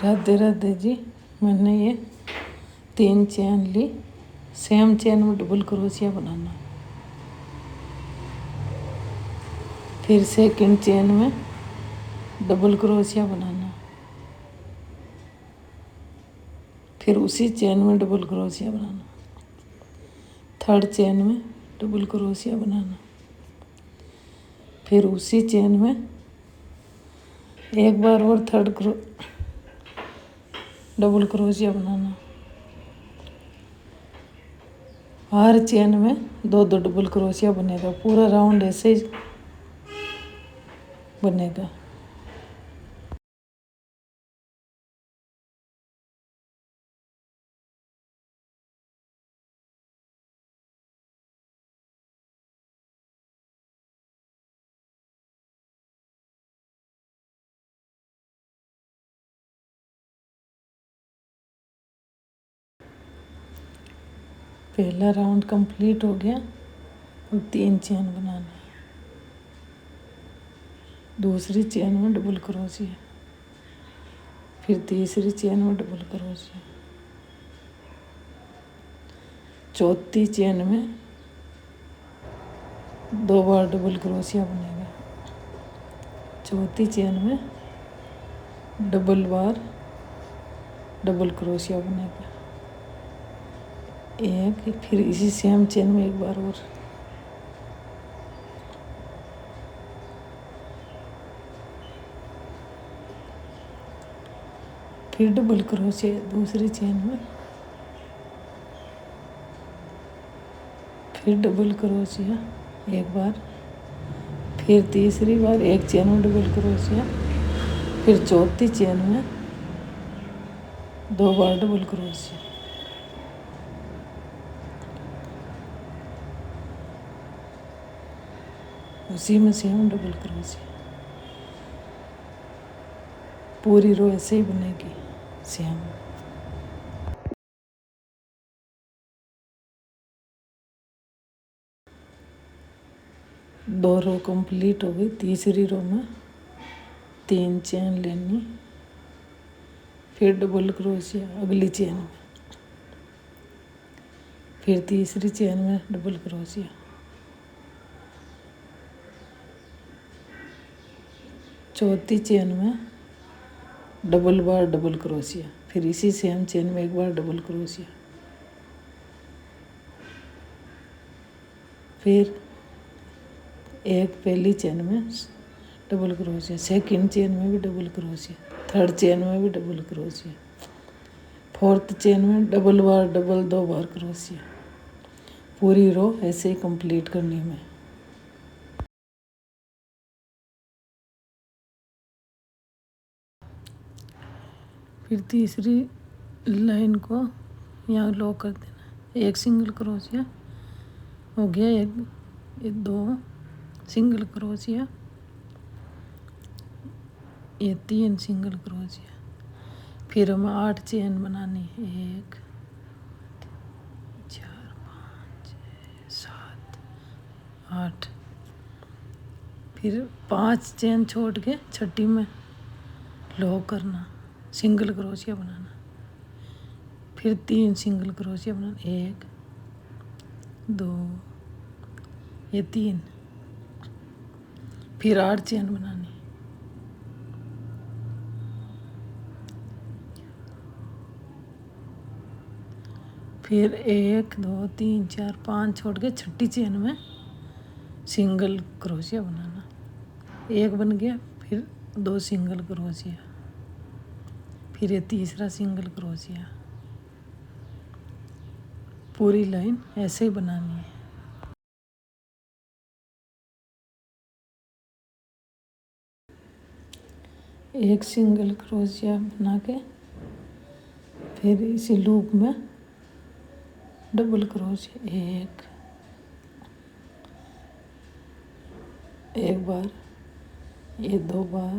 राधे राधे जी। मैंने ये 3 चेन ली। Same chain में डबल क्रोशिया बनाना। फिर सेकंड चेन में डबल क्रोशिया बनाना। फिर उसी चेन में डबल क्रोशिया बनाना। थर्ड चेन में डबल क्रोशिया बनाना। फिर उसी चेन में एक बार और डबल क्रोशिया बनाना। हर चेन में 2-2 डबल क्रोशिया बनेगा। पूरा राउंड ऐसे ही बनेगा। पहला राउंड कंप्लीट हो गया। अब 3 चेन बनाना है। दूसरी चेन में डबल क्रोशिया। फिर तीसरी चेन में डबल क्रोशिया। चौथी चेन में 2 बार डबल क्रोशिया बनेगा। चौथी चेन में डबल बार डबल क्रोशिया बनेगा। एक, फिर इसी सेम चेन में एक बार और। फिर डबल क्रोशिया दूसरी चेन में। फिर डबल क्रोशिया एक बार। फिर तीसरी बार एक चेन में डबल क्रोशिया। फिर चौथी चेन में 2 बार डबल क्रोशिया। उसी में सेम डबल क्रोशिया। पूरी रो ऐसे ही बनेगी सेम। दो रो कंप्लीट हो गई। तीसरी रो में 3 चेन लेनी। फिर डबल क्रोशिया अगली चेन में। फिर तीसरी चेन में डबल क्रोशिया। चौथी चेन में डबल बार डबल क्रोशिया। फिर इसी सेम चेन में एक बार डबल क्रोशिया। फिर एक पहली चेन में डबल क्रोशिया। सेकंड चेन में भी डबल क्रोशिया। थर्ड चेन में भी डबल क्रोशिया। फोर्थ चेन में डबल बार डबल 2 बार क्रोशिया। पूरी रो ऐसे ही कंप्लीट करनी है। फिर तीसरी लाइन को यहाँ लॉक कर देना। एक सिंगल क्रोशिया हो गया। एक 2 सिंगल क्रोशिया। ये 3 सिंगल क्रोशिया। फिर हमें 8 चेन बनानी है। 1 4 5 6 7 8। फिर 5 चेन छोड़ के छठी में लॉक करना। सिंगल क्रोशिया बनाना। फिर 3 सिंगल क्रोशिया बनाना। 1 2 ये 3। फिर 8 चेन बनानी। फिर 1 2 3 4 5 छोड़ के छठी चेन में सिंगल क्रोशिया बनाना। 1 बन गया। फिर 2 सिंगल क्रोशिया। फिर ये तीसरा सिंगल क्रोशिया। पूरी लाइन ऐसे ही बनानी है। एक सिंगल क्रोशिया बना के फिर इसी लूप में डबल क्रोशिया। एक बार, ये 2 बार,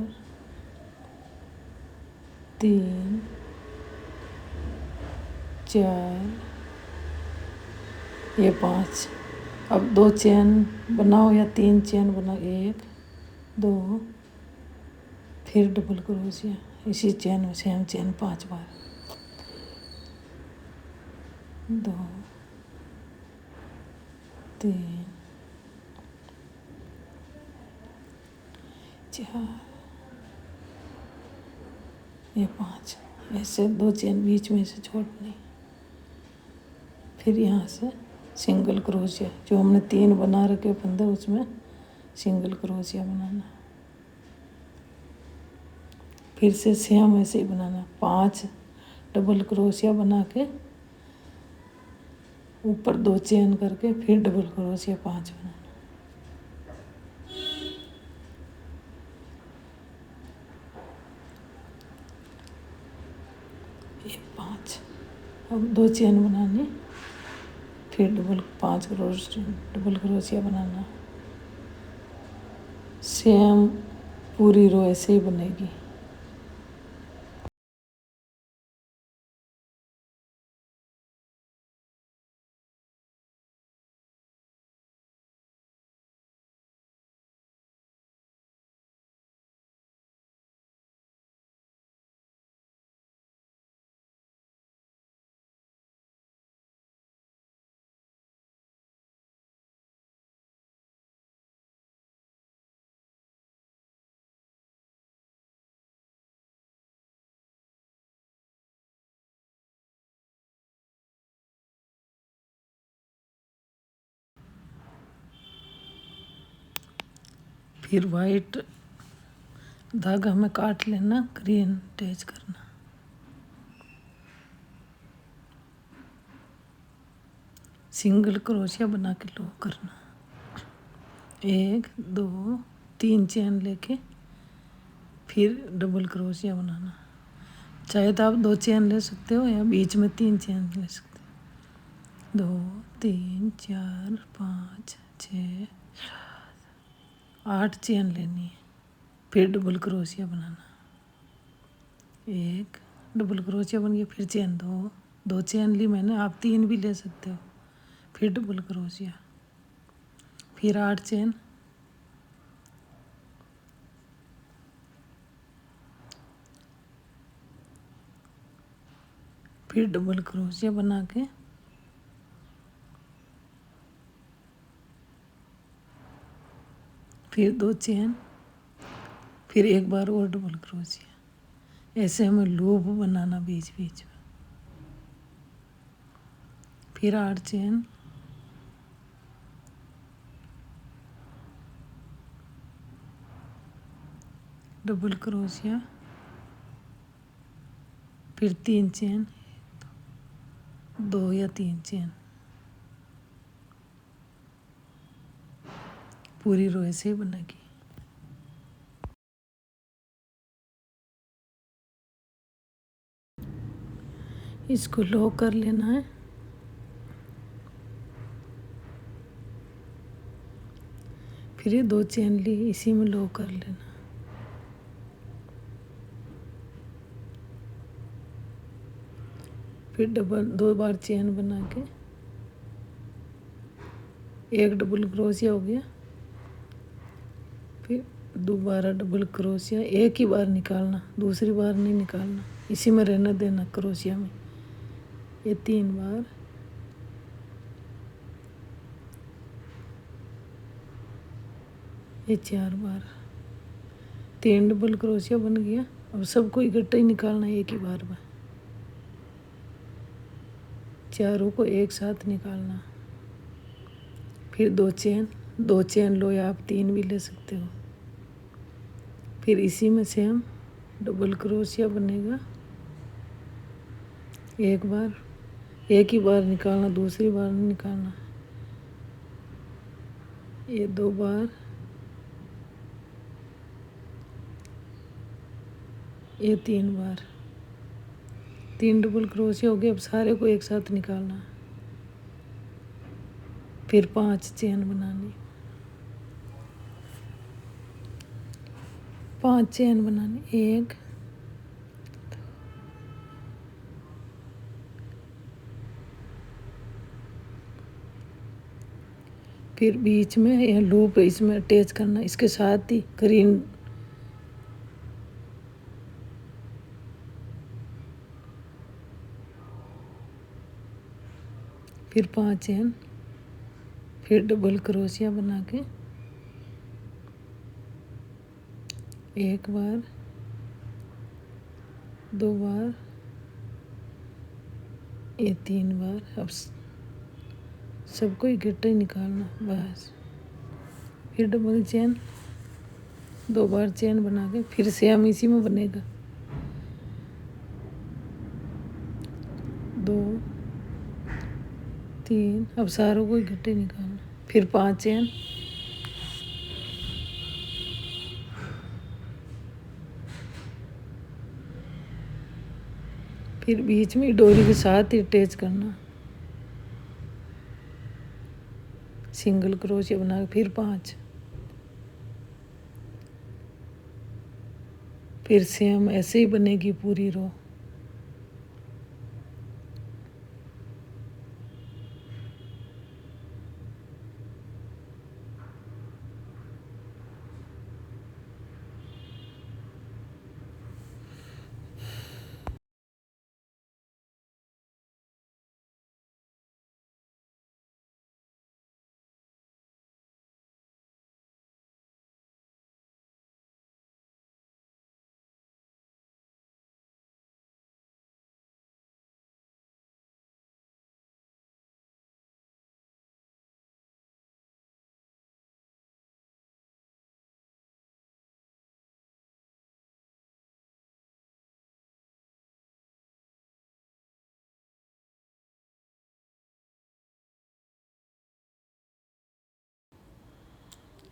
3 4 ये 5। अब 2 चेन बनाओ या 3 चेन बनाओ। 1 2 फिर डबल क्रोशिया। इसी चेन में सेम चेन 5 बार, 2 3 4, ये 5, ऐसे 2 चेन बीच में से छोड़नी। फिर यहाँ से सिंगल क्रोशिया जो हमने 3 बना रखे फंदे उसमें सिंगल क्रोशिया बनाना। फिर से सेम ऐसे ही बनाना, 5 डबल क्रोशिया बना के ऊपर 2 चेन करके फिर डबल क्रोशिया 5 बनाना। ये 5, अब 2 चेन बनानी, फिर 5 डबल क्रोशिया बनाना। सेम पूरी रो ऐसे ही बनेगी। फिर वाइट धागा में काट लेना, ग्रीन अटैच करना। सिंगल क्रोशिया बना के लॉक करना। 1 2 3 चेन लेके फिर डबल क्रोशिया बनाना। चाहे तो आप 2 चेन ले सकते हो या बीच में 3 चेन ले सकते हो। 2 3 4 5 6 8 चेन लेनी है, फिर डबल क्रोशिया बनाना। 1 डबल क्रोशिया बन गया, फिर चेन 2 चेन ली मैंने, आप 3 भी ले सकते हो। फिर डबल क्रोशिया, फिर 8 चेन, फिर डबल क्रोशिया बना के फिर 2 चेन, फिर एक बार और डबल क्रोशिया। ऐसे हमें लूप बनाना बीच बीच में। फिर 8 चेन, डबल क्रोशिया, फिर 3 चेन, 2 या 3 चेन, पूरी रो ऐसे ही बनेगी। इसको लॉक कर लेना है। फिर ये 2 चेन ली, इसी में लॉक कर लेना। फिर 2 बार चेन बना के एक डबल क्रोशिया हो गया, फिर दोबारा डबल क्रोशिया, एक ही बार निकालना, दूसरी बार नहीं निकालना, इसी में रहने देना क्रोशिया में। ये 3 बार, ये 4 बार, 3 डबल क्रोशिया बन गया। अब सबको इकट्ठा ही निकालना एक ही बार में, चारों को एक साथ निकालना। फिर 2 चेन लो या आप 3 भी ले सकते हो। फिर इसी में से हम डबल क्रोशिया बनेगा। एक बार, एक ही बार निकालना, दूसरी बार नहीं निकालना। ये 2 बार, ये 3 बार, 3 डबल क्रोशिया हो गए। अब सारे को एक साथ निकालना। फिर 5 चेन बनानी, 5 चेन बनानी, 1 फिर बीच में यह लूप इसमें अटैच करना। इसके साथ ही ग्रीन फिर 5 चेन, फिर डबल क्रोशिया बना के 1 बार, 2 बार, ये 3 बार। अब सबको इकट्ठा ही निकालना बस। फिर डबल चेन, 2 बार चेन बना के फिर से हम इसी में बनेगा 2, 3। अब सारों को इकट्ठे निकालना। फिर 5 चेन, फिर बीच में डोरी के साथ ही अटैच करना, सिंगल क्रोशिया बना के फिर 5। फिर से हम ऐसे ही बनेगी पूरी रो।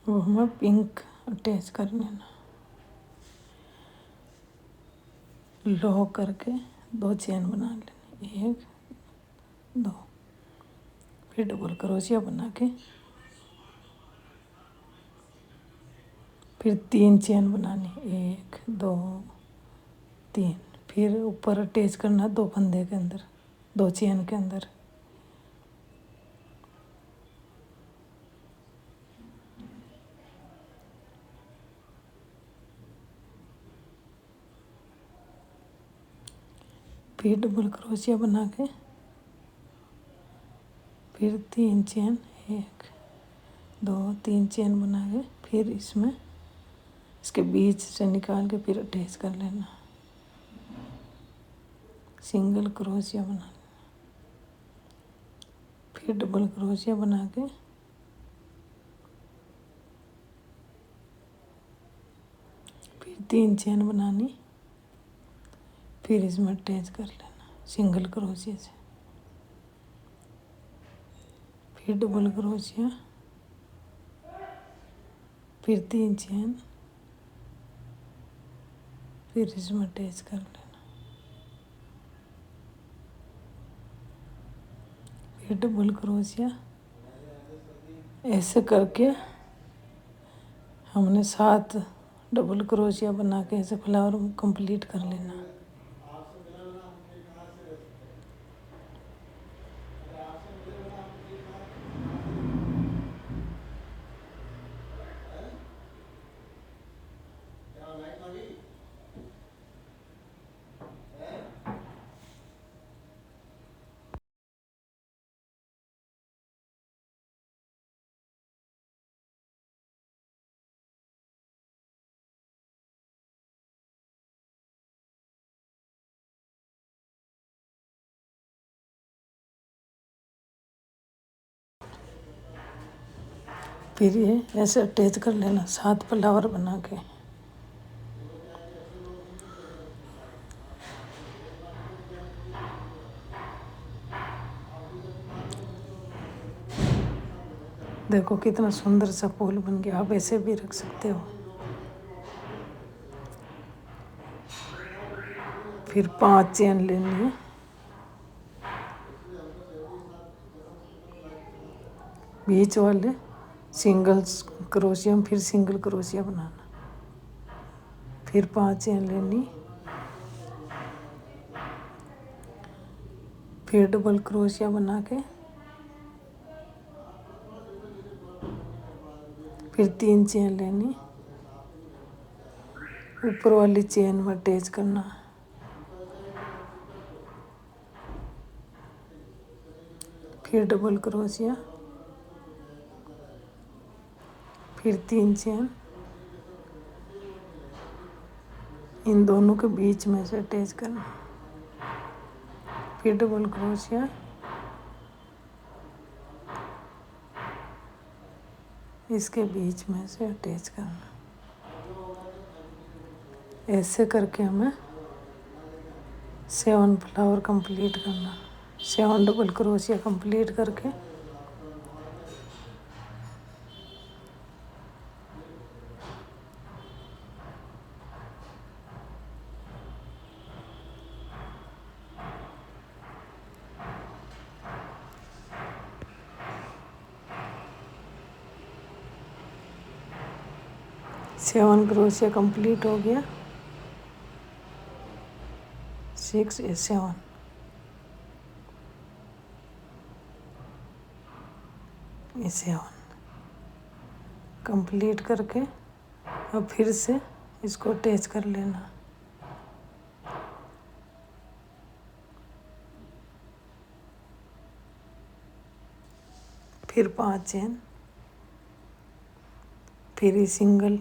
वो हमें पिंक अटैच कर लेना, लॉक करके 2 चेन बना लेनी, 1, 2। फिर डबल क्रोशिया बना के फिर 3 चेन बनानी, 1, 2, 3। फिर ऊपर अटैच करना 2 फंदे के अंदर, 2 चेन के अंदर। फिर डबल क्रोशिया बना के फिर 3 चेन, 1, 2, 3 चेन बना के फिर इसमें इसके बीच से निकाल के फिर अटैच कर लेना, सिंगल क्रोशिया बना लेना। फिर डबल क्रोशिया बना के फिर 3 चेन बनानी, फिर इसमें अटैच कर लेना सिंगल क्रोशिया से। फिर डबल क्रोशिया, फिर 3 चेन, फिर इसमें अटैच कर लेना। फिर डबल क्रोशिया, ऐसे करके हमने 7 डबल क्रोशिया बना के ऐसे फ्लावर कंप्लीट कर लेना। फिर ये ऐसे अटैच कर लेना 7 फ्लावर बना के। देखो कितना सुंदर सा फूल बन गया। आप ऐसे भी रख सकते हो। फिर 5 चेन लेनी है, बीच वाले सिंगल क्रोशिया में फिर सिंगल क्रोशिया बनाना, फिर 5 चेन लेनी, फिर डबल क्रोशिया बना के फिर 3 चेन लेनी, ऊपर वाली चेन में अटैच करना, फिर डबल क्रोशिया, फिर 3 चेन इन दोनों के बीच में से अटैच करना, फिर डबल क्रोशिया, इसके बीच में से अटैच करना। ऐसे करके हमें 7 फ्लावर कंप्लीट करना। 7 डबल क्रोशिया कंप्लीट करके सेवन क्रोशिया कंप्लीट हो गया। 6 या 7 ये 7 कंप्लीट करके अब फिर से इसको अटैच कर लेना। फिर 5 चेन, फिर ये सिंगल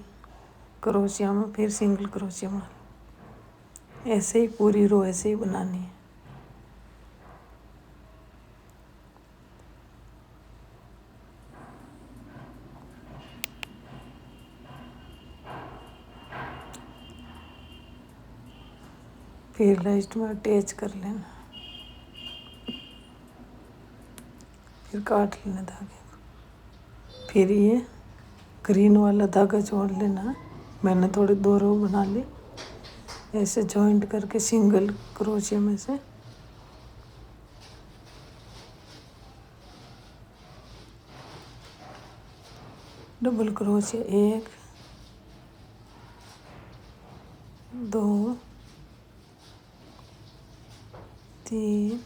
क्रोशिया में, फिर सिंगल क्रोशिया में, ऐसे ही पूरी रो ऐसे ही बनानी है। फिर लास्ट में अटैच कर लेना, फिर काट लेना धागे को। फिर ये ग्रीन वाला धागा जोड़ लेना। मैंने थोड़ी 2 रो बना ली, ऐसे जॉइंट करके सिंगल क्रोशिया में से डबल क्रोशिया 1 2 3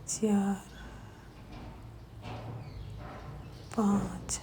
4 5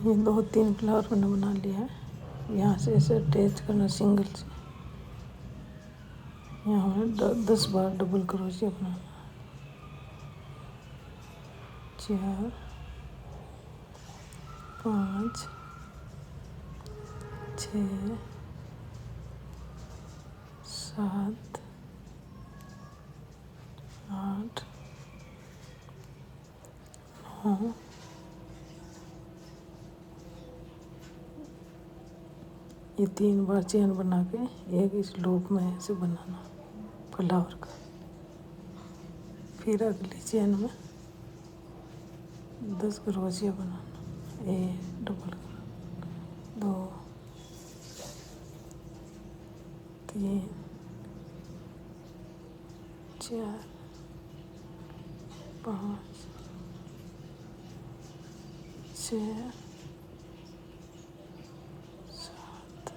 ये 2-3 फ्लावर मैंने बना लिया है। यहाँ से ऐसे अटैच करना सिंगल से। यहाँ 10 बार डबल क्रोशिया बनाना। 4 5 6 7 8 9 ये 3 बार चेन बना के एक इस लूप में ऐसे बनाना फ्लावर का। फिर अगली चेन में 10 क्रोशिया बनाना। 1 डबल 2 3 4 5 6 7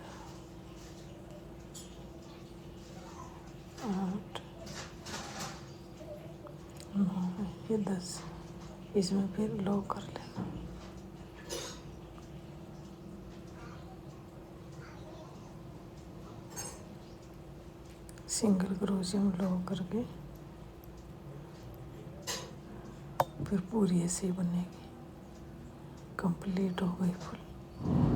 8 के 10, इसमें फिर लॉक कर लेना। सिंगल क्रोशिया में लॉक करके फिर पूरी ऐसे ही बनेगी। कंप्लीट हो गई फुल।